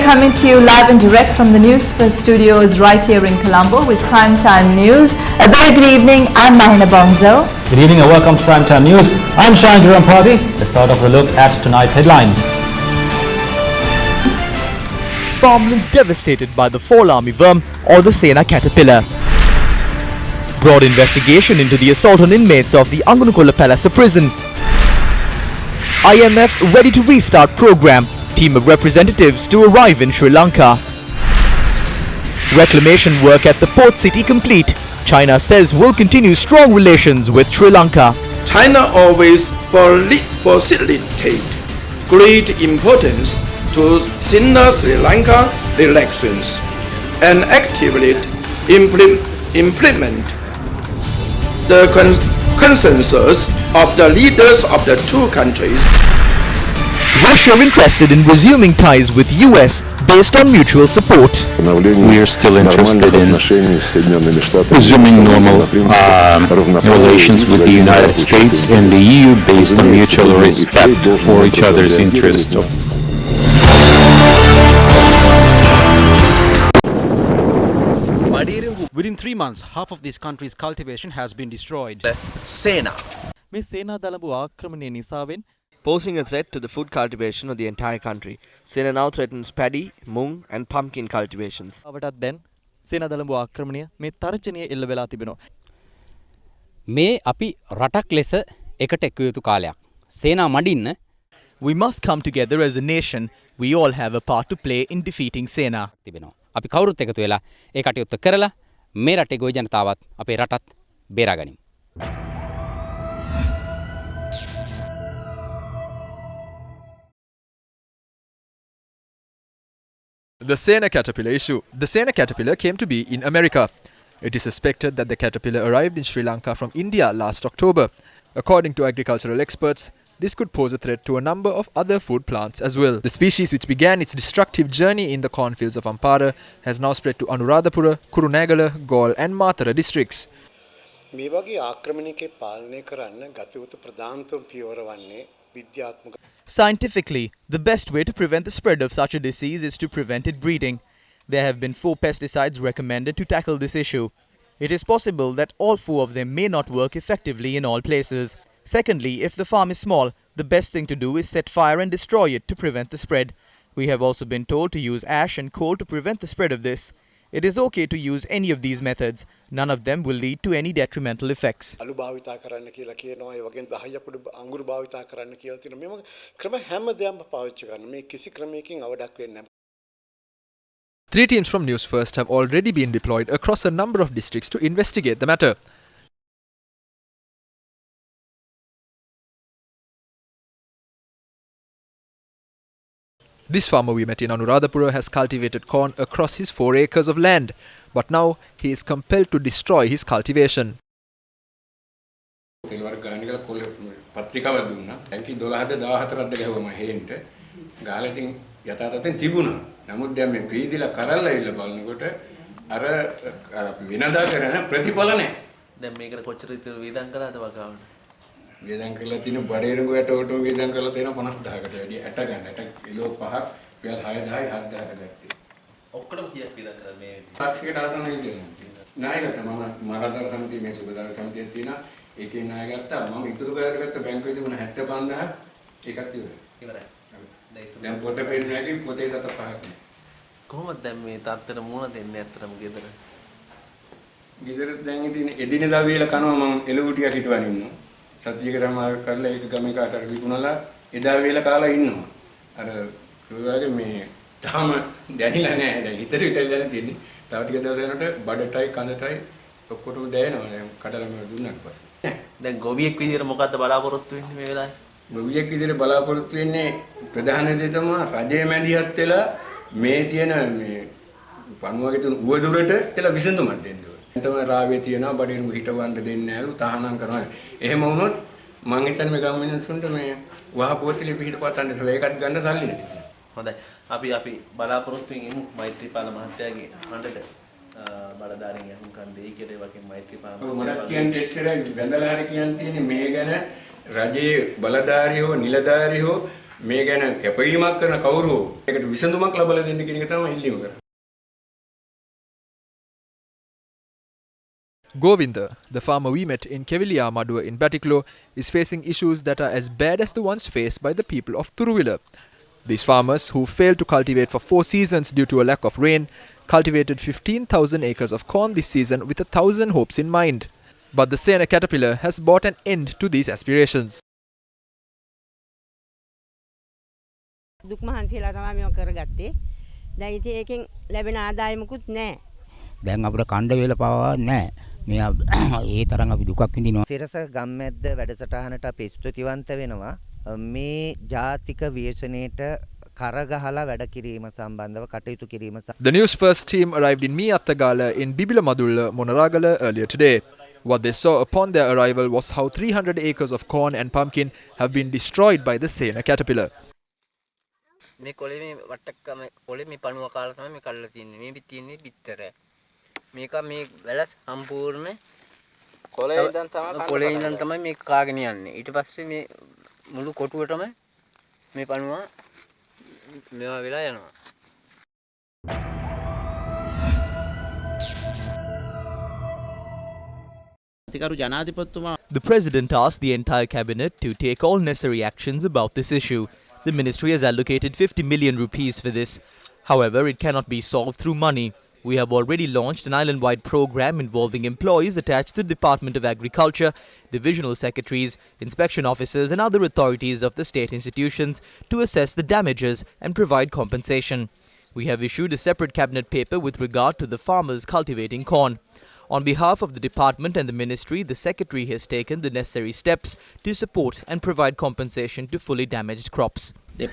coming to you live and direct from the Newsfirst studios right here in Colombo with Primetime News. A very good evening. I'm Mahina Bongzo. Good evening and welcome to Primetime News. I'm Shayan Girampati. Let's start off with a look at tonight's headlines. Farmlands devastated by the fall army worm or the Sena caterpillar. Broad investigation into the assault on inmates of the Angunukola Palasa prison. IMF ready to restart program. Team of representatives to arrive in Sri Lanka. Reclamation work at the port city complete. China says will continue strong relations with Sri Lanka. China always facilitate great importance to Sri Lanka elections and actively implement the consensus of the leaders of the two countries. Russia interested in resuming ties with US based on mutual support. We are still interested in resuming normal relations with the United States and the EU based on mutual respect for each other's interests. Within 3 months, half of this country's cultivation has been destroyed. Sena. Miss Sena Dalambu ආක්‍රමණය නිසාවෙන් Posing a threat to the food cultivation of the entire country, Sena now threatens paddy, mung and pumpkin cultivations. අවටත් දැන් සේනා දළඹු ආක්‍රමණය මේ තර්ජනය එල්ල වෙලා තිබෙනවා. මේ අපි රටක් ලෙස එකට එක්ව යුතු කාලයක්. සේනා මඩින්න We must come together as a nation. We all have a part to play in defeating Sena. තිබෙනවා. අපි කවුරුත් එකතු වෙලා ඒ කටයුත්ත කරලා මේ රටේ ගොවි ජනතාවත් අපේ රටත් බේරා ගනිමු. The Sena caterpillar issue. The Sena caterpillar came to be in America. It is suspected that the caterpillar arrived in Sri Lanka from India last October. According to agricultural experts, this could pose a threat to a number of other food plants as well. The species, which began its destructive journey in the cornfields of Ampara, has now spread to Anuradhapura, Kurunegala, Galle and Matara districts. මේ වගේ ආක්‍රමණයක පාලනය කරන්න ගත යුතු ප්‍රධානතම පියවර වන්නේ විද්‍යාත්මක. Scientifically, the best way to prevent the spread of such a disease is to prevent it breeding. There have been 4 pesticides recommended to tackle this issue. It is possible that all 4 of them may not work effectively in all places. Secondly, if the farm is small, the best thing to do is set fire and destroy it to prevent the spread. We have also been told to use ash and coal to prevent the spread of this. It is okay to use any of these methods. None of them will lead to any detrimental effects. අලු භාවිතා කරන්න කියලා කියනවා ඒ වගේම 10ක් උඩ අඟුරු භාවිතා කරන්න කියලා තියෙනවා. මේ ක්‍රම හැමදේම පාවිච්චි කරන්න. මේ කිසි ක්‍රමයකින් අවඩක් වෙන්නේ නැහැ. 3 teams from Newsfirst have already been deployed across a number of districts to investigate the matter. This farmer we met in Anuradhapura has cultivated corn across his 4 acres of land, but now he is compelled to destroy his cultivation. වේදන් කරලා තියෙන බඩේරුඟ වැටවලට වේදන් කරලා තියෙන 50000කට වැඩි 8 ගන්න 8 kilo 5ක් පෙල් 6000යි 7000කට ගත්තේ. ඔක්කොම කීයක් වේදන් කරලා මේ තාක්ෂිකට ආසන්න විදියට. ණයගත්ත මම මහාදාර සමිතිය මේ සුබදාර සමිතියක් තියෙනවා. ඒකේ ණය ගත්තා. මම ඉතුරු කරගත්ත බැංකුවේ තිබුණ 75000 ඒකත් ඉවරයි. ඉවරයි. දැන් පොත පෙන්නන හැටි පොතේ 75ක් නේ. කොහොමද දැන් මේ තාත්තට මුණ දෙන්නේ ඇත්තටම ගෙදර? ගෙදර දැන් ඉතින් එදිනෙදා වේල කනවා මම එළවුටියක් හිටවගෙන ඉන්නවා. සතියකට මාර කරලා ඒක ගමේ කාට හරි විකුණලා එදා වේල කාලා ඉන්නවා. අර ඔයගේ මේ තාම දැනිලා නැහැ. දැන් හිතට විතර දැන තියෙන්නේ. තව ටික දවස් යනකොට බඩටයි කඳටයි ඔක්කොටම දැනෙනවා. දැන් කඩලා මම දුන්නාට පස්සේ. දැන් ගොවියෙක් විදියට මොකද්ද බලාපොරොත්තු වෙන්නේ මේ වෙලාවේ? ගොවියෙක් විදියට බලාපොරොත්තු වෙන්නේ ප්‍රධාන දේ තමයි රජයේ මැදිහත් වෙලා මේ තියෙන මේ පණුවගේ තුන උවදුරට කියලා විසඳුමක් දෙන්න ඕනේ. තමයි රාවේ තියෙනවා බඩේරුම හිටවන්න දෙන්නේ නැලු තහනම් කරනවා. එහෙම වුණොත් මං හිතන්නේ මේ ගම් මිනිස්සුන්ට මේ වහ පොතේ පිහිට පතන්න ඒකත් ගන්න සල්ලි නැති. හොඳයි. අපි බලාපොරොත්තු වෙමු මෛත්‍රීපාල මහත්තයාගේ හඬට බලදාරින් යහුම්කන් දෙයි කියලා ඒ වගේ මෛත්‍රීපාල මහත්තයා මට කියන්නේ එච්චර වැඳලා හරි කියන්න තියෙන්නේ මේ ගැන රජයේ බලධාරී හෝ නිලධාරී හෝ මේ ගැන කැපවීමක් කරන කවුරු ඒකට විසඳුමක් ලබා දෙන්න කියන එක තමයි ඉල්ලීම කරන්නේ. Govinda, the farmer we met in Kevilia Madua in Batiklo, is facing issues that are as bad as the ones faced by the people of Turuvilla. These farmers, who failed to cultivate for 4 seasons due to a lack of rain, cultivated 15,000 acres of corn this season with 1,000 hopes in mind. But the Sena caterpillar has brought an end to these aspirations. දුක් මහන්සියලා තමයි මේක කරගත්තේ. දැන් ඉතින් ඒකෙන් ලැබෙන ආදායමකුත් නැහැ. දැන් අපිට කණ්ඩ වේල පාවා නැහැ. මේ ඒ තරම් අපි දුකක් විඳිනවා. සිරස ගම්මැද්ද වැඩසටහනට අපි ස්තුතිවන්ත වෙනවා. මේ ජාතික ව්‍යසනයේට කරගහලා වැඩ කිරීම සම්බන්ධව කටයුතු කිරීම. The Newsfirst team arrived in Miattagala in Bibila Madulla, Monaragala earlier today. What they saw upon their arrival was how 300 acres of corn and pumpkin have been destroyed by the Sena caterpillar. මේ කොළේ මේ වට්ටක්කම කොළේ මේ පණුව කාලා තමයි මේ කල්ලා තියන්නේ. මේ තියෙන්නේ පිටර. මේක මේ වැල සම්පූර්ණ කොළේ ඉඳන් තමයි මේ කාගෙන යන්නේ. ඊට පස්සේ මේ මුළු කොටුවටම මේ පණුව මේවා වෙලා යනවා. The President asked the entire cabinet to take all necessary actions about this issue. The ministry has allocated 50 million rupees for this. However, it cannot be solved through money. We have already launched an island-wide program involving employees attached to the Department of Agriculture, divisional secretaries, inspection officers and other authorities of the state institutions to assess the damages and provide compensation. We have issued a separate cabinet paper with regard to the farmers cultivating corn. On behalf of the department and the ministry, the secretary has taken the necessary steps to support and provide compensation to fully damaged crops. On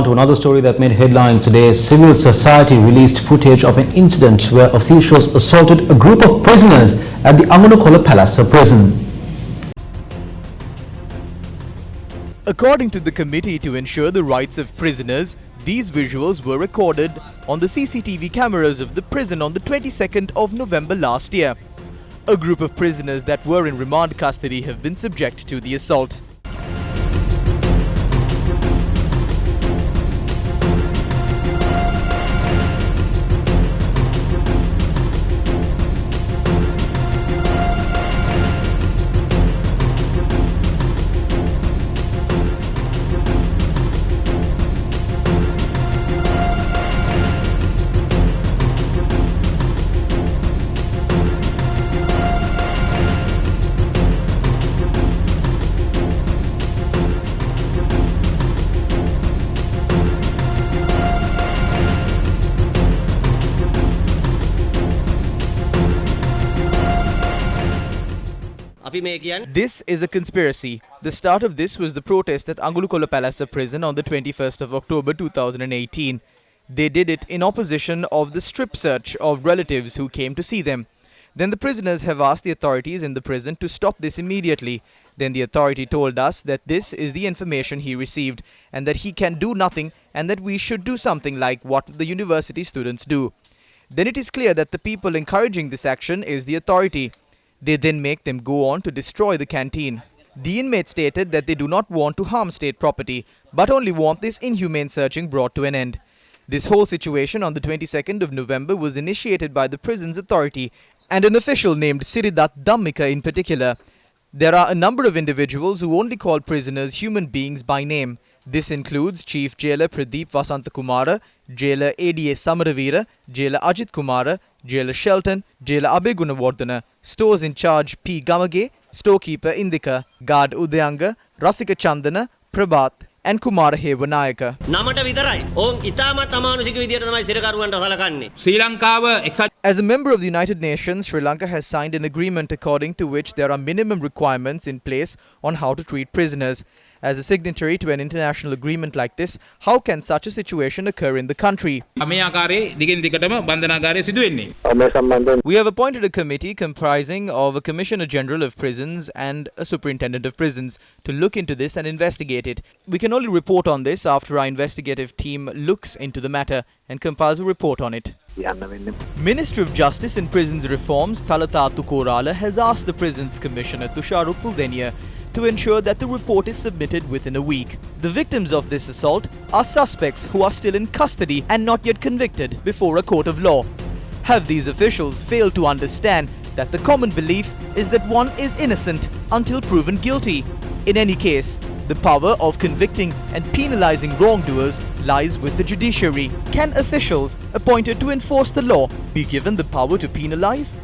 to another story that made headlines today. Civil society released footage of an incident where officials assaulted a group of prisoners at the Anganukola Palace prison. According to the committee to ensure the rights of prisoners, these visuals were recorded on the CCTV cameras of the prison on the 22nd of November last year. A group of prisoners that were in remand custody have been subject to the assault. This is a conspiracy. The start of this was the protest at Anganukola Palace prison on the 21st of October 2018. They did it in opposition of the strip search of relatives who came to see them. Then the prisoners have asked the authorities in the prison to stop this immediately. Then the authority told us that this is the information he received and that he can do nothing and that we should do something like what the university students do. Then it is clear that the people encouraging this action is the authority. They then make them go on to destroy the canteen. The inmates stated that they do not want to harm state property, but only want this inhumane searching brought to an end. This whole situation on the 22nd of November was initiated by the prison's authority and an official named Siridat Dhammika in particular. There are a number of individuals who only call prisoners human beings by name. This includes Chief Jailer Pradeep Vasantakumara, Jailer ADA Samaravira, Jailer Ajit Kumara, Jailer Shelton, Jailer Abe Gunawardhana, Stores in Charge P. Gamage, Storekeeper Indika, Guard Udayanga, Rasika Chandana, Prabhat and Kumara Hevanayaka. As a member of the United Nations, Sri Lanka has signed an agreement according to which there are minimum requirements in place on how to treat prisoners. As a signatory to an international agreement like this, how can such a situation occur in the country? We have appointed a committee comprising of a Commissioner General of Prisons and a Superintendent of Prisons to look into this and investigate it. We can only report on this after our investigative team looks into the matter and compiles a report on it. Minister of Justice and Prisons Reforms Thalathathu Korala has asked the Prisons Commissioner Tusharu Puldenia to ensure that the report is submitted within a week. The victims of this assault are suspects who are still in custody and not yet convicted before a court of law. Have these officials failed to understand that the common belief is that one is innocent until proven guilty? In any case, the power of convicting and penalizing wrongdoers lies with the judiciary. Can officials appointed to enforce the law be given the power to penalize?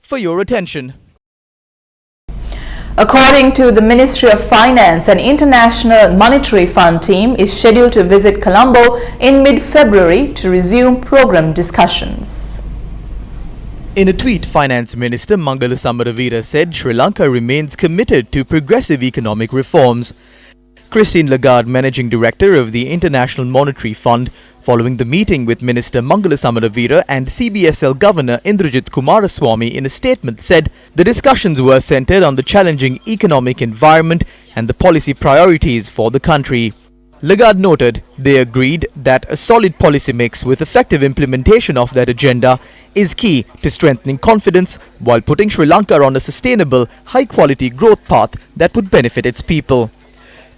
For your attention. According to the Ministry of Finance, an International Monetary Fund team is scheduled to visit Colombo in mid-February to resume program discussions. In a tweet, Finance Minister Mangala Samaravira said Sri Lanka remains committed to progressive economic reforms. Christine Lagarde, Managing Director of the International Monetary Fund, following the meeting with Minister Mangala Samaravira and CBSL Governor Indrajit Kumaraswamy, in a statement said the discussions were centered on the challenging economic environment and the policy priorities for the country. Lagarde noted they agreed that a solid policy mix with effective implementation of that agenda is key to strengthening confidence while putting Sri Lanka on a sustainable, high-quality growth path that would benefit its people.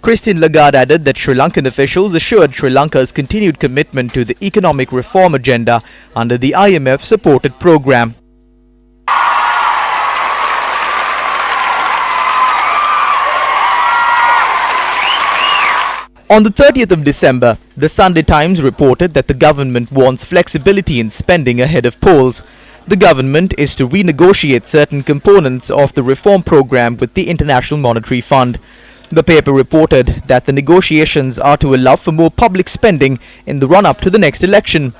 Christine Lagarde added that Sri Lankan officials assured Sri Lanka's continued commitment to the economic reform agenda under the IMF-supported program. On the 30th of December, the Sunday Times reported that the government wants flexibility in spending ahead of polls. The government is to renegotiate certain components of the reform program with the International Monetary Fund. The paper reported that the negotiations are to allow for more public spending in the run-up to the next election.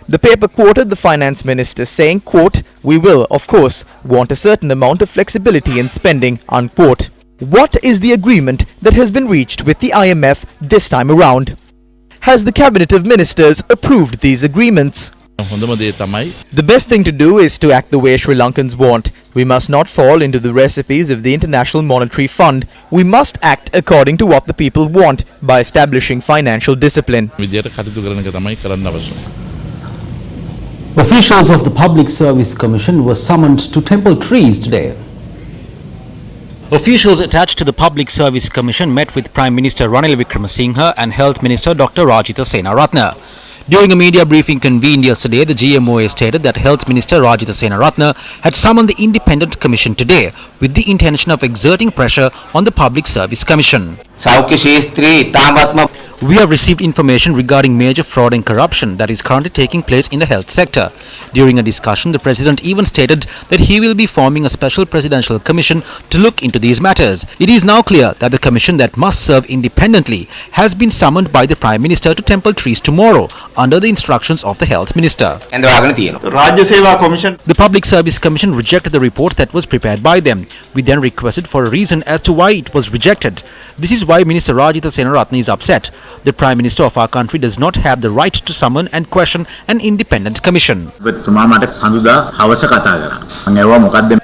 The paper quoted the finance minister saying, quote, "We will, of course, want a certain amount of flexibility in spending," unquote. What is the agreement that has been reached with the IMF this time around? Has the Cabinet of Ministers approved these agreements? The best thing to do is to act the way Sri Lankans want. We must not fall into the recipes of the International Monetary Fund. We must act according to what the people want by establishing financial discipline. Officials of the Public Service Commission were summoned to Temple Trees today. Officials attached to the Public Service Commission met with Prime Minister Ranil Wickremesinghe and Health Minister Dr. Rajitha Senaratne. During a media briefing convened yesterday, the GMOA stated that Health Minister Rajitha Senaratne had summoned the Independent Commission today with the intention of exerting pressure on the Public Service Commission. We have received information regarding major fraud and corruption that is currently taking place in the health sector. During a discussion, the President even stated that he will be forming a special presidential commission to look into these matters. It is now clear that the commission that must serve independently has been summoned by the Prime Minister to Temple Trees tomorrow under the instructions of the Health Minister. The Public Service Commission rejected the report that was prepared by them. We then requested for a reason as to why it was rejected. This is why Minister Rajitha Senaratne is upset. The Prime Minister of our country does not have the right to summon and question an independent commission. The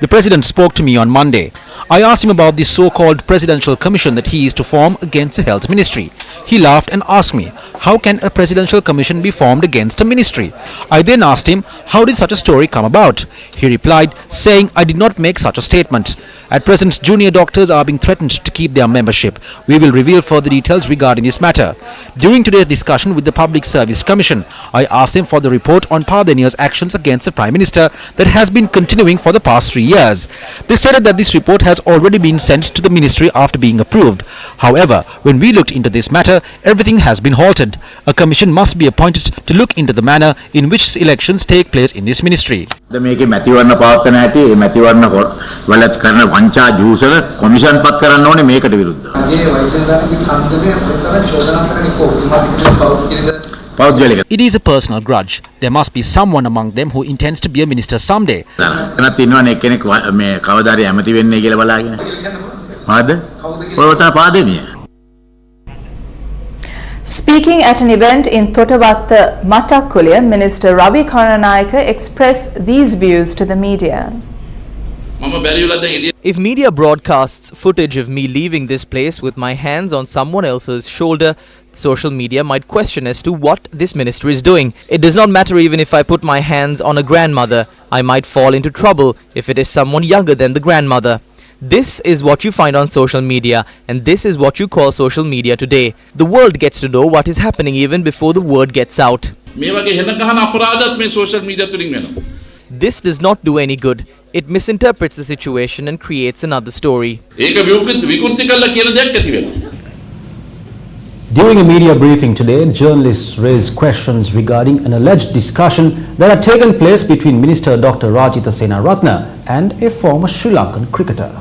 President spoke to me on Monday. I asked him about this so-called presidential commission that he is to form against the health ministry. He laughed and asked me, how can a presidential commission be formed against a ministry? I then asked him, how did such a story come about? He replied, saying, I did not make such a statement. At present, junior doctors are being threatened to keep their membership. We will reveal further details regarding this matter. During today's discussion with the Public Service Commission, I asked them for the report on Padenia's actions against the Prime Minister that has been continuing for the past 3 years. They stated that this report has already been sent to the ministry after being approved. However, when we looked into this matter, everything has been halted. A commission must be appointed to look into the manner in which elections take place in this ministry. It is a personal grudge. There must be someone among them who intends to be a minister someday. Speaking at an event in Thotavatta Mattakulya, Minister Ravi Karanayake expressed these views to the media. If media broadcasts footage of me leaving this place with my hands on someone else's shoulder, social media might question as to what this minister is doing. It does not matter even if I put my hands on a grandmother. I might fall into trouble if it is someone younger than the grandmother. This is what you find on social media, and this is what you call social media today. The world gets to know what is happening even before the word gets out. This does not do any good. It misinterprets the situation and creates another story. During a media briefing today, journalists raised questions regarding an alleged discussion that had taken place between Minister Dr. Rajitha Senaratne and a former Sri Lankan cricketer.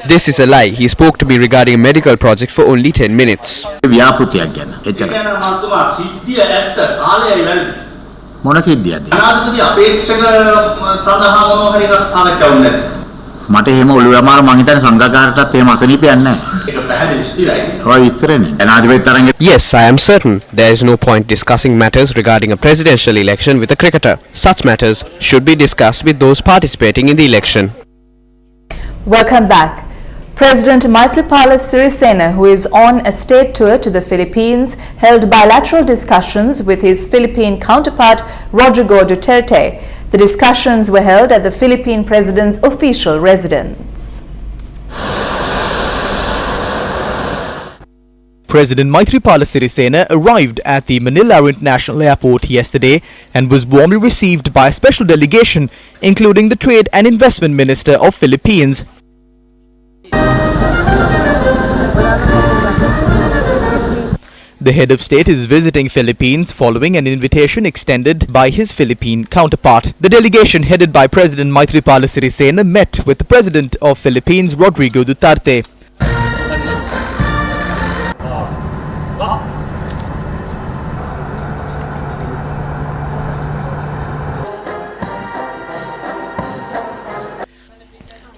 This is a lie. He spoke to me regarding a medical project for only 10 minutes. Yes, I am certain. There is no point discussing matters regarding a presidential election with a cricketer. Such matters should be discussed with those participating in the election. Welcome back. President Maithripala Sirisena, who is on a state tour to the Philippines, held bilateral discussions with his Philippine counterpart Rodrigo Duterte. The discussions were held at the Philippine President's official residence. President Maithripala Sirisena arrived at the Manila International Airport yesterday and was warmly received by a special delegation, including the Trade and Investment Minister of Philippines. The head of state is visiting Philippines following an invitation extended by his Philippine counterpart. The delegation headed by President Maithripala Sirisena met with the President of Philippines, Rodrigo Duterte.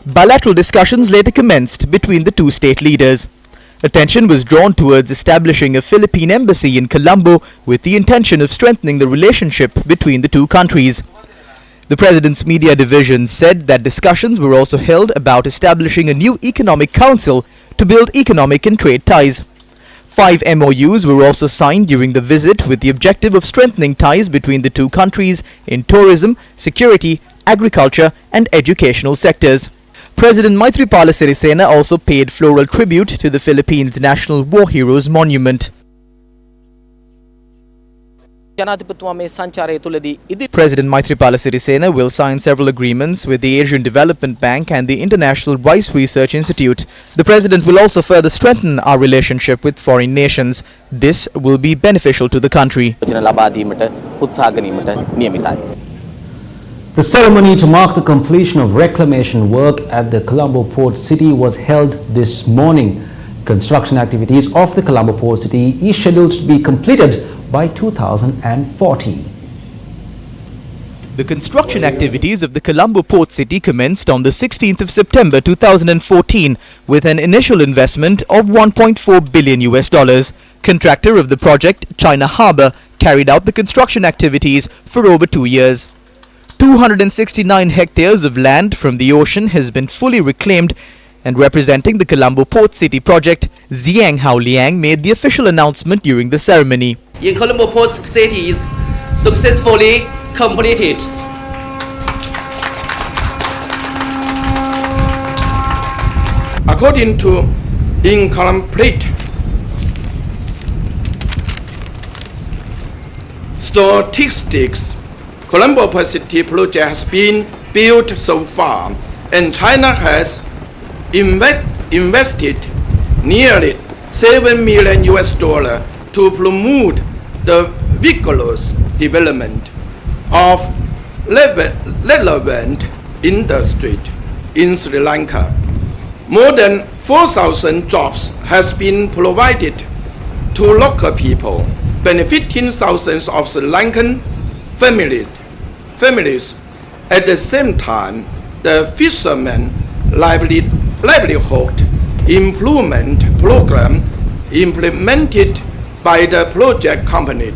Bilateral discussions later commenced between the two state leaders. Attention was drawn towards establishing a Philippine embassy in Colombo with the intention of strengthening the relationship between the two countries. The President's media division said that discussions were also held about establishing a new economic council to build economic and trade ties. 5 MOUs were also signed during the visit with the objective of strengthening ties between the two countries in tourism, security, agriculture and educational sectors. President Maithripala Sirisena also paid floral tribute to the Philippines National War Heroes Monument. President Maithripala Sirisena will sign several agreements with the Asian Development Bank and the International Rice Research Institute. The President will also further strengthen our relationship with foreign nations. This will be beneficial to the country. The ceremony to mark the completion of reclamation work at the Colombo Port City was held this morning. Construction activities of the Colombo Port City is scheduled to be completed by 2040. The construction activities of the Colombo Port City commenced on the 16th of September 2014 with an initial investment of $1.4 billion. Contractor of the project, China Harbour, carried out the construction activities for over 2 years. 269 hectares of land from the ocean has been fully reclaimed, and representing the Colombo Port City project, Zhang Haoliang made the official announcement during the ceremony. In Colombo Port City is successfully completed. According to incomplete statistics, Colombo Port City project has been built so far, and China has invested nearly $7 million to promote the vigorous development of relevant industry in Sri Lanka. More than 4,000 jobs has been provided to local people, benefiting thousands of Sri Lankan families. At the same time, the fishermen livelihood improvement program implemented by the project company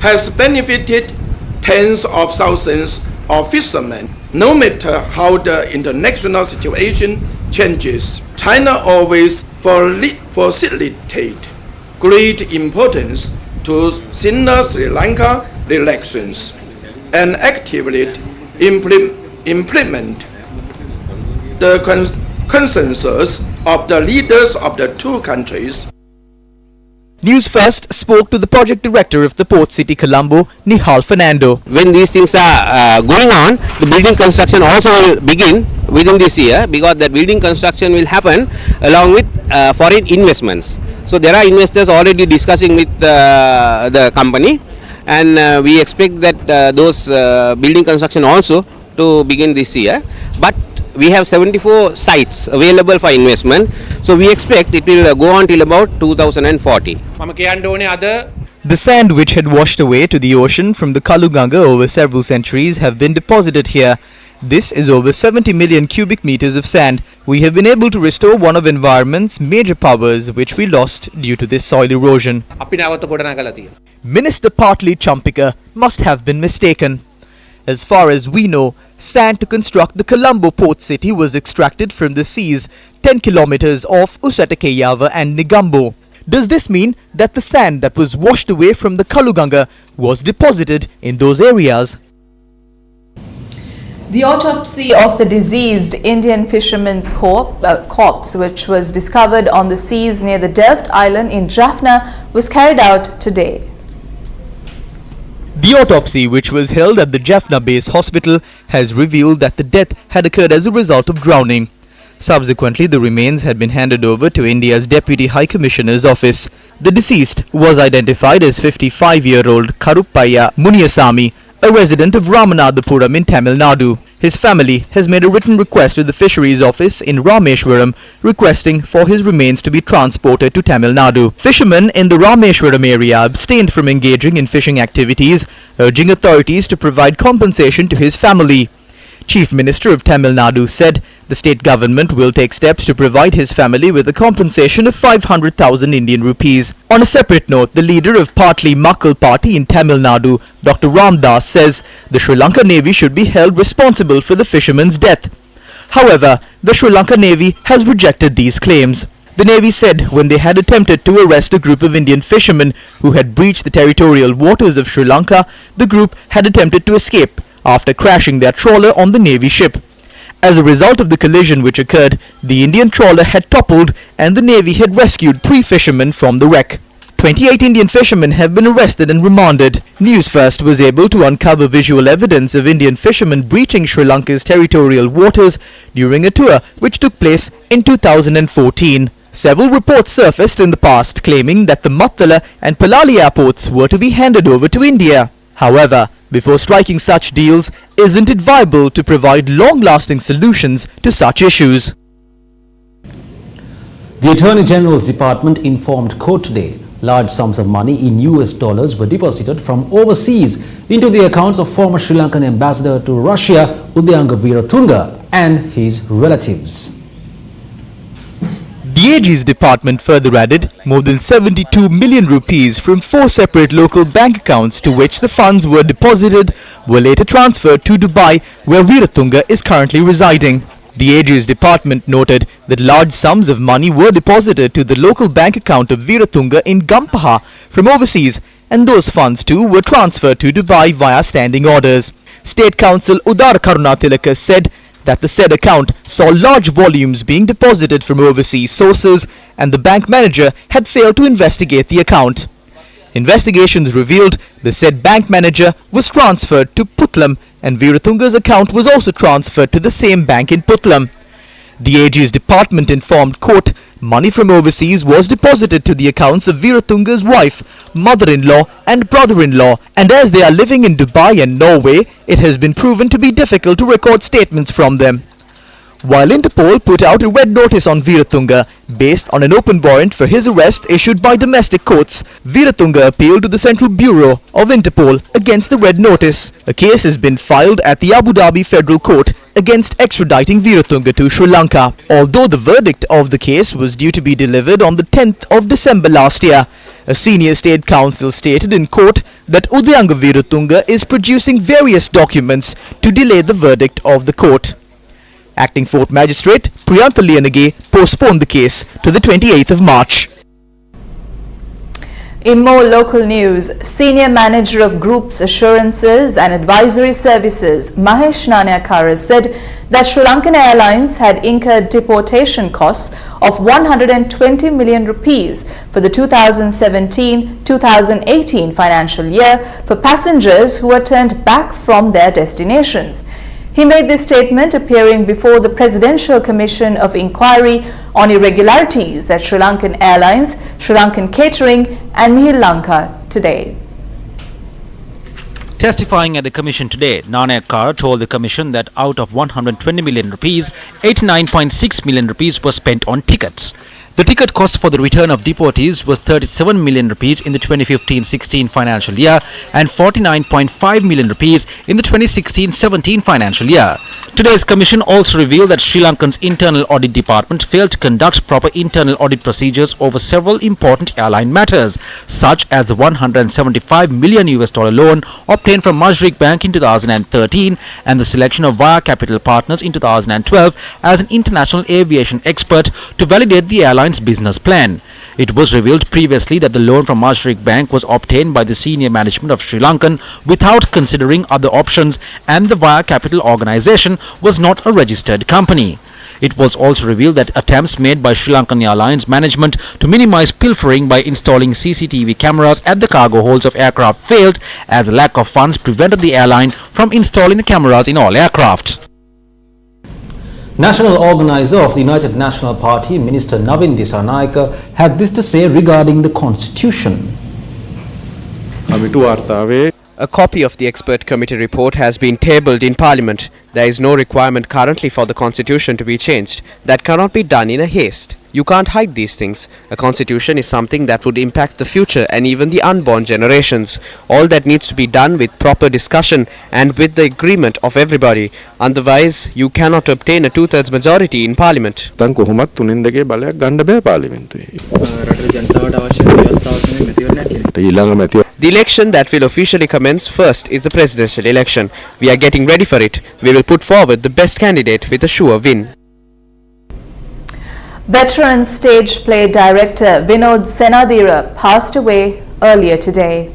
has benefited tens of thousands of fishermen. No matter how the international situation changes, China always facilitate great importance to Sri Lanka relations and actively implement the consensus of the leaders of the two countries. Newsfirst spoke to the project director of the port city Colombo, Nihal Fernando. When these things are going on, the building construction also will begin within this year, because that building construction will happen along with foreign investments. So there are investors already discussing with the company, and we expect that those building construction also to begin this year. But we have 74 sites available for investment, so we expect it will go on till about 2040. The sand which had washed away to the ocean from the Kaluganga over several centuries have been deposited here. This is over 70 million cubic meters of sand. We have been able to restore one of environment's major powers which we lost due to this soil erosion. Minister Partly Champika must have been mistaken. As far as we know, sand to construct the Colombo port city was extracted from the seas 10 kilometers off Usatakeyava and Negombo. Does this mean that the sand that was washed away from the Kaluganga was deposited in those areas? The autopsy of the deceased Indian fisherman's corpse, which was discovered on the seas near the Delft Island in Jaffna, was carried out today. The autopsy, which was held at the Jaffna Base Hospital, has revealed that the death had occurred as a result of drowning. Subsequently, the remains had been handed over to India's Deputy High Commissioner's office. The deceased was identified as 55-year-old Karuppaya Muniyasamy, a resident of Ramanathapuram in Tamil Nadu. His family has made a written request to the Fisheries Office in Rameshwaram requesting for his remains to be transported to Tamil Nadu. Fishermen in the Rameshwaram area abstained from engaging in fishing activities, urging authorities to provide compensation to his family. Chief Minister of Tamil Nadu said the state government will take steps to provide his family with a compensation of 500,000 Indian rupees. On a separate note, the leader of Partly Makkal Party in Tamil Nadu, Dr. Ramdas, says the Sri Lanka Navy should be held responsible for the fisherman's death. However, the Sri Lanka Navy has rejected these claims. The Navy said when they had attempted to arrest a group of Indian fishermen who had breached the territorial waters of Sri Lanka, the group had attempted to escape after crashing their trawler on the Navy ship. As a result of the collision which occurred, the Indian trawler had toppled and the Navy had rescued 3 fishermen from the wreck. 28 Indian fishermen have been arrested and remanded. Newsfirst was able to uncover visual evidence of Indian fishermen breaching Sri Lanka's territorial waters during a tour which took place in 2014. Several reports surfaced in the past claiming that the Mattala and Palali airports were to be handed over to India. However, before striking such deals, isn't it viable to provide long-lasting solutions to such issues? The Attorney General's Department informed court today large sums of money in US dollars were deposited from overseas into the accounts of former Sri Lankan ambassador to Russia, Udayanga Weeratunga, and his relatives. The AG's department further added more than 72 million rupees from 4 separate local bank accounts to which the funds were deposited were later transferred to Dubai, where Weeratunga is currently residing. The AG's department noted that large sums of money were deposited to the local bank account of Weeratunga in Gampaha from overseas, and those funds too were transferred to Dubai via standing orders. State Counsel Udar Karunatilaka said that the said account saw large volumes being deposited from overseas sources and the bank manager had failed to investigate the account. Investigations revealed the said bank manager was transferred to Putlam and Weeratunga's account was also transferred to the same bank in Putlam. The AG's department informed court money from overseas was deposited to the accounts of Weeratunga's wife, mother-in-law and brother-in-law, and as they are living in Dubai and Norway, it has been proven to be difficult to record statements from them. while Interpol put out a red notice on Veeratunga based on an open warrant for his arrest issued by domestic courts. Veeratunga appealed to the Central Bureau of Interpol against the red notice. A case has been filed at the Abu Dhabi Federal Court against extraditing Veeratunga to Sri Lanka, although the verdict of the case was due to be delivered on the 10th of December last year. A senior state counsel stated in court that Udayanga Veeratunga is producing various documents to delay the verdict of the court. Acting Fourth Magistrate Priyantha Liyanage postponed the case to the 28th of March. In more local news, Senior Manager of Groups Assurances and Advisory Services Mahesh Nanayakkara said that Sri Lankan Airlines had incurred deportation costs of 120 million rupees for the 2017-2018 financial year for passengers who were turned back from their destinations. He made this statement appearing before the Presidential Commission of Inquiry on Irregularities at Sri Lankan Airlines, Sri Lankan Catering and Mihir Lanka today. Testifying at the commission today, Nanayakkara told the commission that out of 120 million rupees, 89.6 million rupees was spent on tickets. The ticket cost for the return of deportees was 37 million rupees in the 2015-16 financial year and 49.5 million rupees in the 2016-17 financial year. Today's commission also revealed that Sri Lankan's internal audit department failed to conduct proper internal audit procedures over several important airline matters, such as the $175 million loan obtained from Majrik Bank in 2013 and the selection of Via Capital Partners in 2012 as an international aviation expert to validate the airline's business plan. It was revealed previously that the loan from Majrik Bank was obtained by the senior management of Sri Lankan without considering other options, and the Via Capital organization was not a registered company. It was also revealed that attempts made by Sri Lankan Airlines management to minimize pilfering by installing CCTV cameras at the cargo holds of aircraft failed, as a lack of funds prevented the airline from installing the cameras in all aircraft. National Organizer of the United National Party, Minister Navin Dissanayake, had this to say regarding the Constitution. A copy of the expert committee report has been tabled in Parliament. There is no requirement currently for the Constitution to be changed. That cannot be done in a haste. You can't hide these things. A constitution is something that would impact the future and even the unborn generations. All that needs to be done with proper discussion and with the agreement of everybody. Otherwise, you cannot obtain a two-thirds majority in Parliament. The election that will officially commence first is the presidential election. We are getting ready for it. We will put forward the best candidate with a sure win. Veteran stage play director Vinod Senadira passed away earlier today.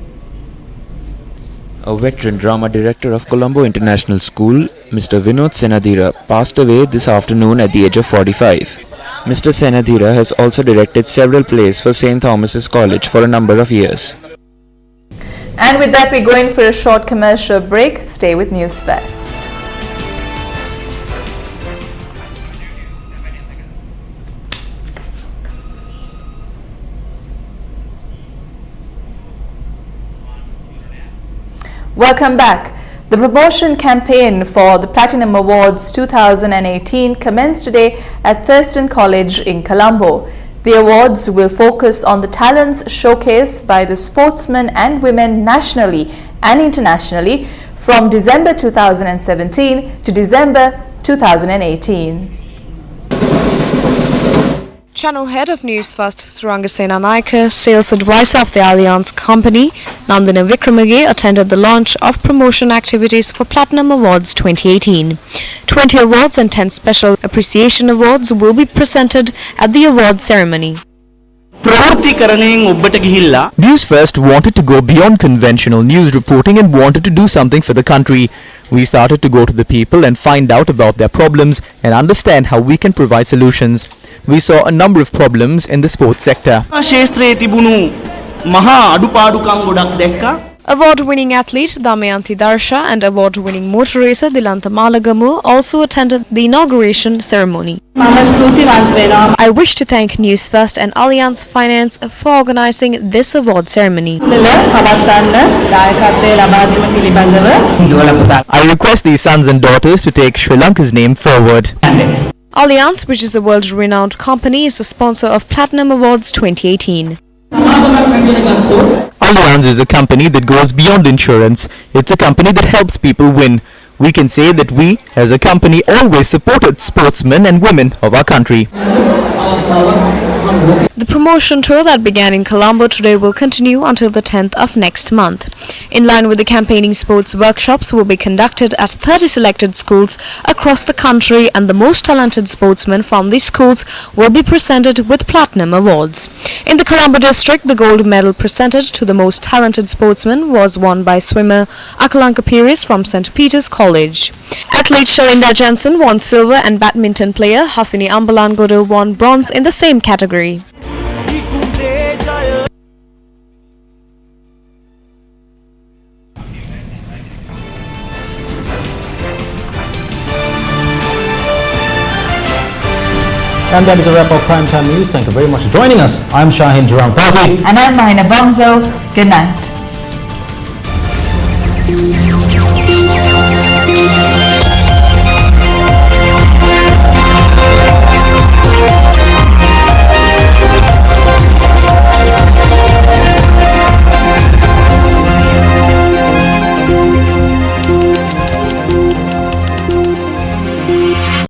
A veteran drama director of Colombo International School, Mr. Vinod Senadira, passed away this afternoon at the age of 45. Mr. Senadira has also directed several plays for St. Thomas's College for a number of years. And with that, we're going for a short commercial break. Stay with Newsfirst. Welcome back. The promotion campaign for the Platinum Awards 2018 commenced today at Thurston College in Colombo. The awards will focus on the talents showcased by the sportsmen and women nationally and internationally from December 2017 to December 2018. Channel Head of Newsfirst, Suranga Senanayake, Sales Advisor of the Allianz Company, Nandana Wickremege, attended the launch of promotion activities for Platinum Awards 2018. 20 awards and 10 special appreciation awards will be presented at the award ceremony. Newsfirst wanted to go beyond conventional news reporting and wanted to do something for the country. We started to go to the people and find out about their problems and understand how we can provide solutions. We saw a number of problems in the sports sector. Award-winning athlete Damayanti Darsha and award-winning motor racer Dilanta Malagamu also attended the inauguration ceremony. I wish to thank Newsfirst and Allianz Finance for organizing this award ceremony. I request these sons and daughters to take Sri Lanka's name forward. Allianz, which is a world-renowned company, is the sponsor of Platinum Awards 2018. Allianz is a company that goes beyond insurance. It's a company that helps people win. We can say that we, as a company, always supported sportsmen and women of our country. The promotion tour that began in Colombo today will continue until the 10th of next month. In line with the campaigning, sports workshops will be conducted at 30 selected schools across the country, and the most talented sportsmen from these schools will be presented with Platinum Awards. In the Colombo district, the gold medal presented to the most talented sportsman was won by swimmer Lanka from St. Peter's College. Athlete Sharinda Jensen won silver, and badminton player Hasini Ambalangodo won bronze in the same category. And that is a wrap of Primetime News. Thank you very much for joining us. I'm Shahin Duram Tawhi. And I'm Mahina Bonzo. Good night.